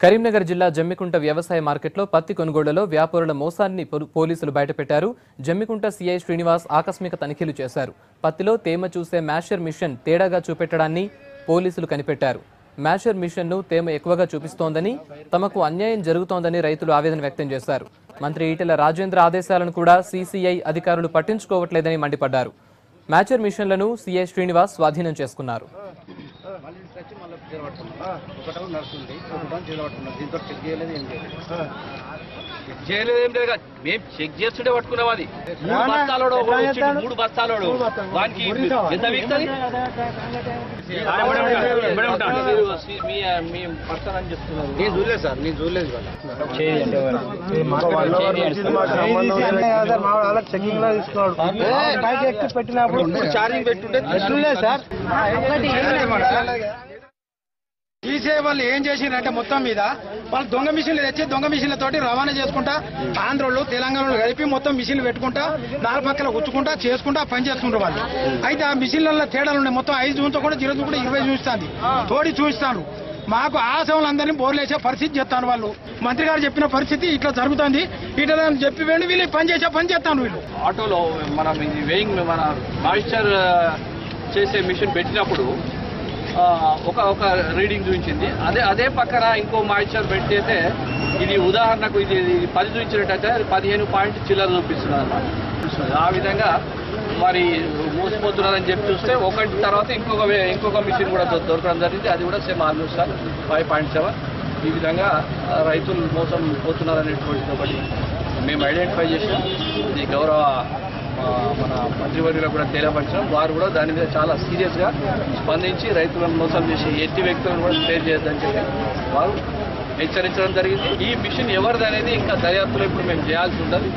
కరీంనగర్ జిల్లా జమ్మికుంట వ్యవసాయ మార్కెట్లో పత్తి కొనుగోళ్లలో వ్యాపారుల మోసాన్ని పోలీసులు బయటపెట్టారు. జమ్మికుంట సీఐ శ్రీనివాస్ ఆకస్మిక తనిఖీలు చేశారు. పత్తిలో తేమ చూసే మ్యాషర్ మిషన్ తేడాగా చూపెట్టడాన్ని పోలీసులు కనిపెట్టారు. మ్యాషర్ మిషన్ను తేమ ఎక్కువగా చూపిస్తోందని, తమకు అన్యాయం జరుగుతోందని రైతులు ఆవేదన వ్యక్తం చేశారు. మంత్రి ఈటెల రాజేంద్ర ఆదేశాలను కూడా సీసీఐ అధికారులు పట్టించుకోవట్లేదని మండిపడ్డారు. మ్యాచర్ మిషన్లను సీఐ శ్రీనివాస్ స్వాధీనం చేసుకున్నారు. మేము చెక్ చేస్తుంటే పట్టుకున్నాం. అది 3 బస్తాలోడు వానికి ఎంత వీక్తుంది మేము పడతానని చెప్తున్నారు. నేను చూడలేదు సార్, నేను చూడలేదు. చెకింగ్ లో తీసుకున్నాడు పెట్టినప్పుడు ఛార్జింగ్ పెట్టుంటే సార్ తీసే వాళ్ళు ఏం చేసిందంటే మొత్తం మీద వాళ్ళు దొంగ మిషన్లు తెచ్చి దొంగ మిషన్లతోటి రవాణా చేసుకుంటా ఆంధ్రలో తెలంగాణలో కలిపి మొత్తం మిషన్లు పెట్టుకుంటా 4 పక్కల గుచ్చుకుంటా చేసుకుంటా పని చేస్తుంటారు వాళ్ళు. అయితే ఆ మిషన్లలో తేడాలు ఉన్నాయి. మొత్తం 5 జూన్తో కూడా 0 కూడా 20 చూపిస్తుంది, తోడి చూపిస్తాను. మాకు ఆశలందరినీ బోర్లేసే పరిస్థితి చెప్తాను. వాళ్ళు మంత్రి గారు చెప్పిన పరిస్థితి ఇట్లా జరుగుతుంది, ఇట్లా చెప్పి వెళ్ళి వీళ్ళు పని చేస్తాను. వీళ్ళు ఆటోలో మనం ఇది వేయింగ్ మన మాయిశ్చర్ చేసే మిషన్ పెట్టినప్పుడు ఒక రీడింగ్ చూపించింది. అదే పక్కన ఇంకో మాయిశ్చర్ పెట్టయితే ఇది ఉదాహరణకు ఇది 10 చూపించినట్టయితే 15 పాయింట్ చిల్లర చూపిస్తున్నారు అన్నమాట. ఆ విధంగా మరి మోసపోతున్నారని చెప్పి చూస్తే ఒకటి తర్వాత ఇంకొక మిషన్ కూడా దొరకడం జరిగింది. అది కూడా సేమ్ ఆల్మోస్ట్ 5.7. ఈ విధంగా రైతులు మోసం పోతున్నారనేటువంటిది ఒకటి మేము ఐడెంటిఫై చేసాం. ఇది గౌరవ మన మంత్రివర్యులకు కూడా తెలియపరిచాం. వారు కూడా దాని మీద చాలా సీరియస్గా స్పందించి రైతులను మోసం చేసి ఎట్టి వ్యక్తులను కూడా స్టే చేయొద్దని చెప్పి వారు హెచ్చరించడం జరిగింది. ఈ మిషన్ ఎవరిది అనేది ఇంకా దర్యాప్తులో ఇప్పుడు మేము చేయాల్సి ఉంటుంది.